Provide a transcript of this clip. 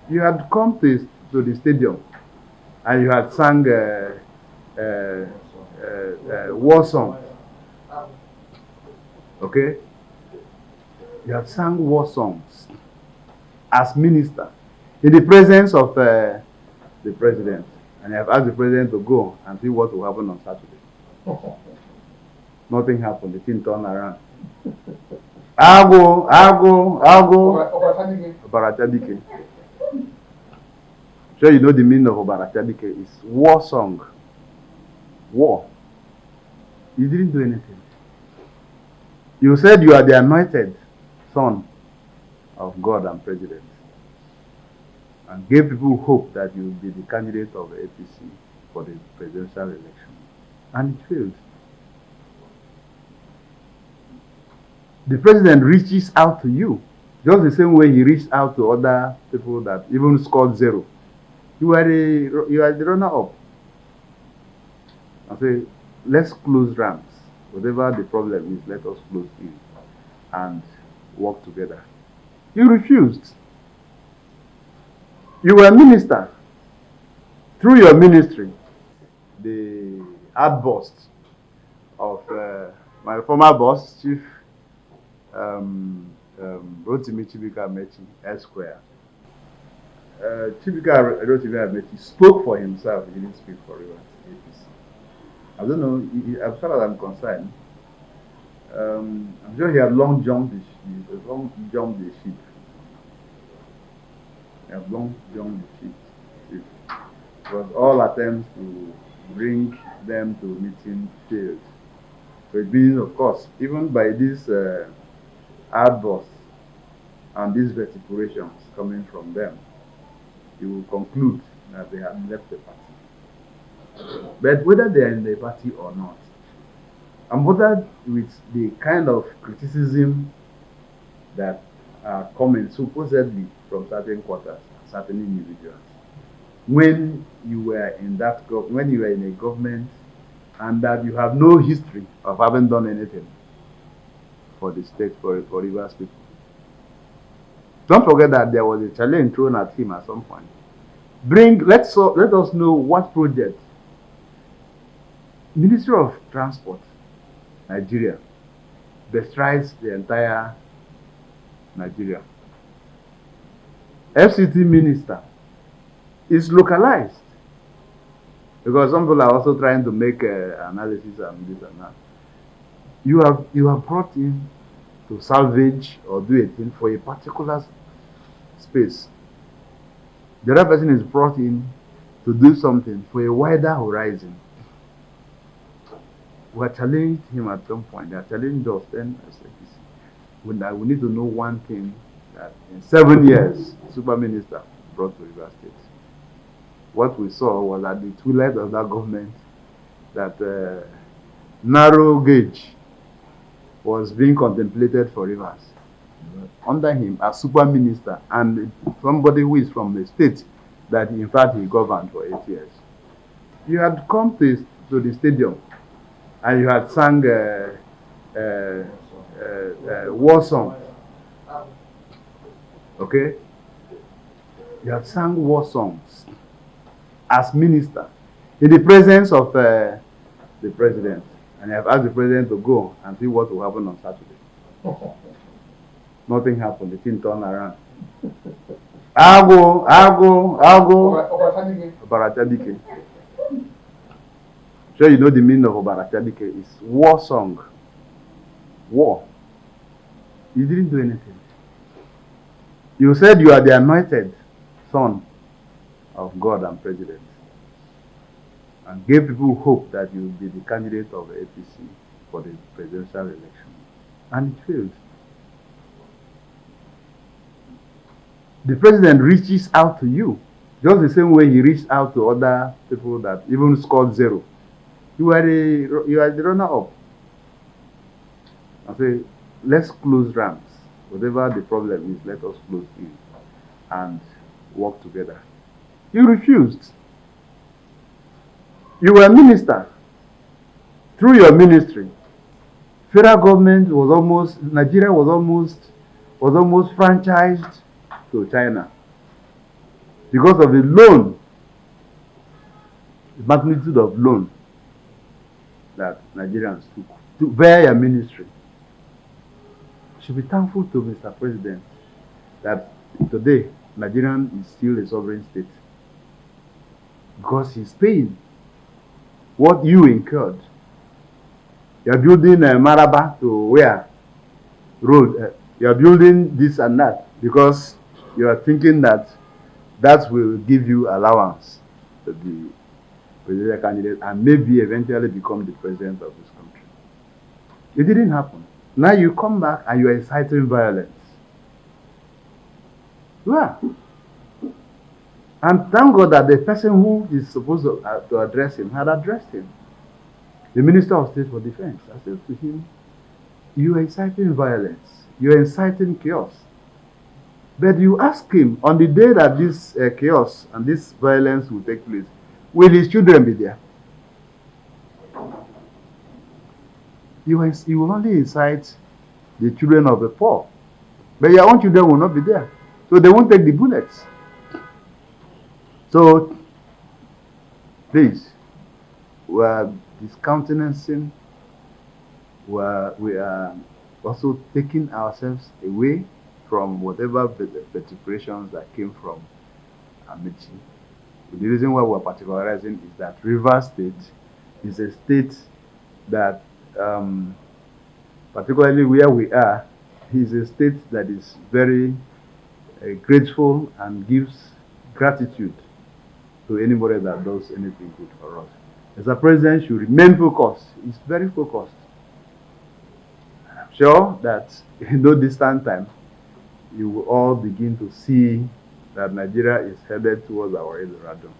You had come to the stadium and you had sung war songs. Okay? You had sung war songs as minister in the presence of the president. And you have asked the president to go and see what will happen on Saturday. Nothing happened. The thing turned around. I'll go. Obarachadike. Sure, you know the meaning of Obarachadike. It's war song. War. You didn't do anything. You said you are the anointed son of God and president, and gave people hope that you will be the candidate of the APC for the presidential election. And it failed. The president reaches out to you, just the same way he reached out to other people that even scored zero. You are the runner-up. I say, let's close ranks. Whatever the problem is, let us close in and work together. You refused. You were a minister. Through your ministry, the outburst of my former boss, Chief Rotimi Chibika Amaechi, Esquire. Chibika Rotimi Amaechi spoke for himself. He didn't speak for Rivers APC. I don't know. As far as I'm concerned, I'm sure he had long jumped the ship. He had long jumped the ship. It was all attempts to bring them to meeting failed. So it means, of course, even by this outbursts and these vituperations coming from them, you will conclude that they have left the party. But whether they are in the party or not, I'm bothered with the kind of criticism that are coming supposedly from certain quarters, certain individuals. When you were in a government, and that you have no history of having done anything for the state, for Rivers people. Don't forget that there was a challenge thrown at him at some point. Let us know what project Ministry of Transport, Nigeria, bestrides the entire Nigeria. FCT minister is localized, because some people are also trying to make analysis and this and that. You have brought in to salvage or do a thing for a particular space. The other person is brought in to do something for a wider horizon. We challenged him at some point. They challenged us. Then I said, we need to know one thing, that in 7 years, Super Minister brought to Rivers State. What we saw was at the twilight of that government that narrow gauge was being contemplated for Rivers. Under him, as Super Minister, and somebody who is from the state that in fact he governed for 8 years. You had come to the stadium and you had sung war songs. Okay? You had sung war songs as minister in the presence of the president. And you have asked the president to go and see what will happen on Saturday. Nothing happened. The thing turned around. I'll go. Obarachadike. Sure, you know the meaning of Obarachadike. It's war song. War. You didn't do anything. You said you are the anointed son of God and president, and gave people hope that you will be the candidate of the APC for the presidential election. And it failed. The president reaches out to you, just the same way he reached out to other people that even scored zero. You are the runner-up. I say, let's close ranks. Whatever the problem is, let us close in and work together. You refused. You were a minister. Through your ministry, federal government Nigeria was almost franchised to China. because of the loan, the magnitude of loan that Nigerians took via your ministry. We should be thankful to Mr. President that today Nigeria is still a sovereign state because he's paying what you incurred. You're building Maraba to where? Road. You're building this and that because you are thinking that that will give you allowance to be presidential candidate and maybe eventually become the president of this country. It didn't happen. Now you come back and you are inciting violence. Yeah. And thank God that the person who is supposed to address him had addressed him. The Minister of State for Defense. I said to him, you are inciting violence. You are inciting chaos. But you ask him, on the day that this chaos and this violence will take place, will his children be there? You will only incite the children of the poor. But your own children will not be there. So they won't take the bullets. So, please, we are discountenancing, we are also taking ourselves away from whatever vituperations that came from Amaechi. The reason why we're particularizing is that Rivers State is a state that, particularly where we are, is a state that is very grateful and gives gratitude to anybody that does anything good for us. Mr. President should remain focused. He's very focused. I'm sure that in no distant time, you will all begin to see that Nigeria is headed towards our Eldorado.